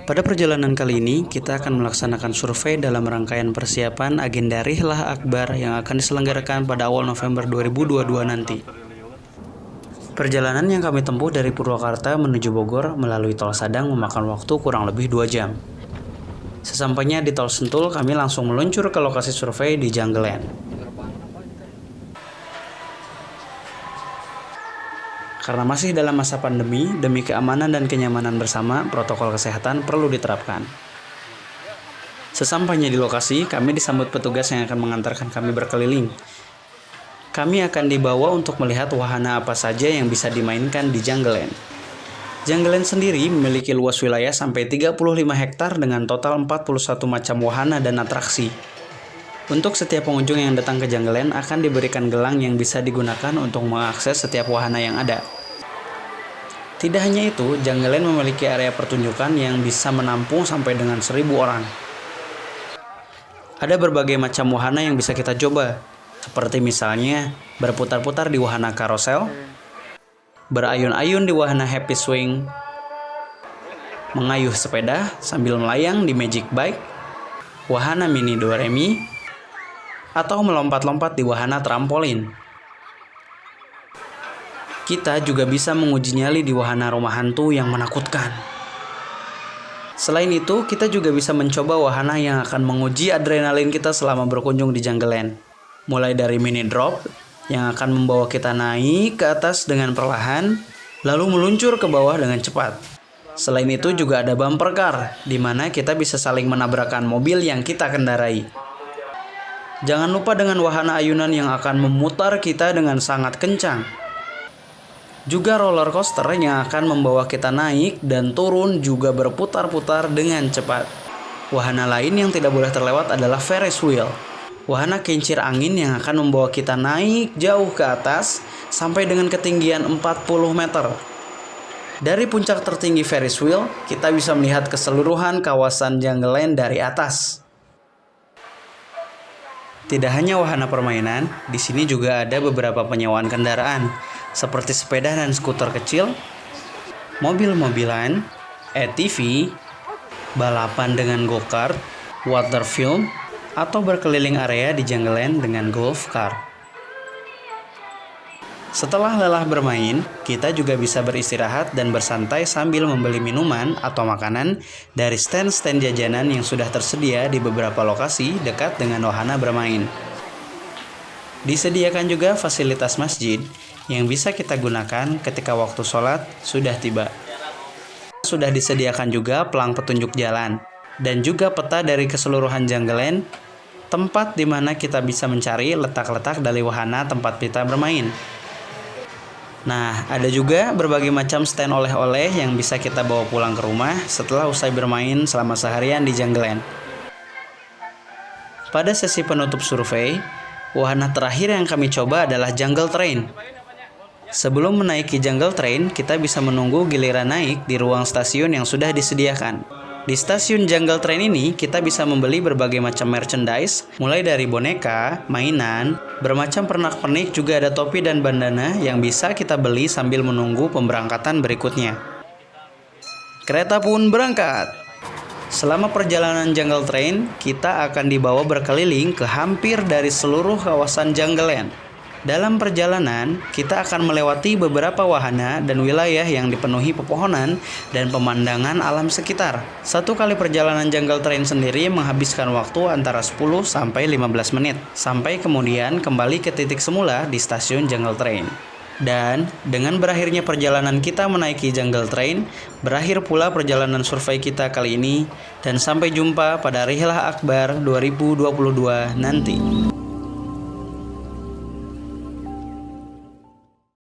Pada perjalanan kali ini, kita akan melaksanakan survei dalam rangkaian persiapan agenda Rihlah Akbar yang akan diselenggarakan pada awal November 2022 nanti. Perjalanan yang kami tempuh dari Purwakarta menuju Bogor melalui Tol Sadang memakan waktu kurang lebih 2 jam. Sesampainya di Tol Sentul, kami langsung meluncur ke lokasi survei di Jungle Land. Karena masih dalam masa pandemi, demi keamanan dan kenyamanan bersama, protokol kesehatan perlu diterapkan. Sesampainya di lokasi, kami disambut petugas yang akan mengantarkan kami berkeliling. Kami akan dibawa untuk melihat wahana apa saja yang bisa dimainkan di Jungle Land. Jungle Land sendiri memiliki luas wilayah sampai 35 hektar dengan total 41 macam wahana dan atraksi. Untuk setiap pengunjung yang datang ke Jungle Land akan diberikan gelang yang bisa digunakan untuk mengakses setiap wahana yang ada. Tidak hanya itu, Jungle Land memiliki area pertunjukan yang bisa menampung sampai dengan 1.000 orang. Ada berbagai macam wahana yang bisa kita coba, seperti misalnya berputar-putar di wahana karosel, berayun-ayun di wahana Happy Swing, mengayuh sepeda sambil melayang di Magic Bike, wahana mini Doremi, atau melompat-lompat di wahana trampolin. Kita juga bisa menguji nyali di wahana rumah hantu yang menakutkan. Selain itu, kita juga bisa mencoba wahana yang akan menguji adrenalin kita selama berkunjung di Jungle Land. Mulai dari mini drop yang akan membawa kita naik ke atas dengan perlahan, lalu meluncur ke bawah dengan cepat. Selain itu juga ada bumper car, di mana kita bisa saling menabrakkan mobil yang kita kendarai. Jangan lupa dengan wahana ayunan yang akan memutar kita dengan sangat kencang. Juga roller coaster yang akan membawa kita naik dan turun juga berputar-putar dengan cepat. Wahana lain yang tidak boleh terlewat adalah Ferris wheel. Wahana kincir angin yang akan membawa kita naik jauh ke atas sampai dengan ketinggian 40 meter. Dari puncak tertinggi Ferris wheel, kita bisa melihat keseluruhan kawasan Jungle Land dari atas. Tidak hanya wahana permainan, di sini juga ada beberapa penyewaan kendaraan, seperti sepeda dan skuter kecil, mobil-mobilan, ATV, balapan dengan go-kart, water film, atau berkeliling area di Jungle Land dengan golf car. Setelah lelah bermain, kita juga bisa beristirahat dan bersantai sambil membeli minuman atau makanan dari stand-stand jajanan yang sudah tersedia di beberapa lokasi dekat dengan wahana bermain. Disediakan juga fasilitas masjid yang bisa kita gunakan ketika waktu sholat sudah tiba. Sudah disediakan juga pelang petunjuk jalan dan juga peta dari keseluruhan Jungle Land, tempat di mana kita bisa mencari letak-letak dari wahana tempat kita bermain. Nah, ada juga berbagai macam stand oleh-oleh yang bisa kita bawa pulang ke rumah setelah usai bermain selama seharian di Jungle Land. Pada sesi penutup survei, wahana terakhir yang kami coba adalah Jungle Train. Sebelum menaiki Jungle Train, kita bisa menunggu giliran naik di ruang stasiun yang sudah disediakan. Di stasiun Jungle Train ini, kita bisa membeli berbagai macam merchandise, mulai dari boneka, mainan, bermacam pernak-pernik, juga ada topi dan bandana yang bisa kita beli sambil menunggu pemberangkatan berikutnya. Kereta pun berangkat. Selama perjalanan Jungle Train, kita akan dibawa berkeliling ke hampir dari seluruh kawasan Jungle Land. Dalam perjalanan, kita akan melewati beberapa wahana dan wilayah yang dipenuhi pepohonan dan pemandangan alam sekitar. Satu kali perjalanan Jungle Train sendiri menghabiskan waktu antara 10 sampai 15 menit, sampai kemudian kembali ke titik semula di stasiun Jungle Train. Dan dengan berakhirnya perjalanan kita menaiki Jungle Train, berakhir pula perjalanan survei kita kali ini, dan sampai jumpa pada Rihlah Akbar 2022 nanti.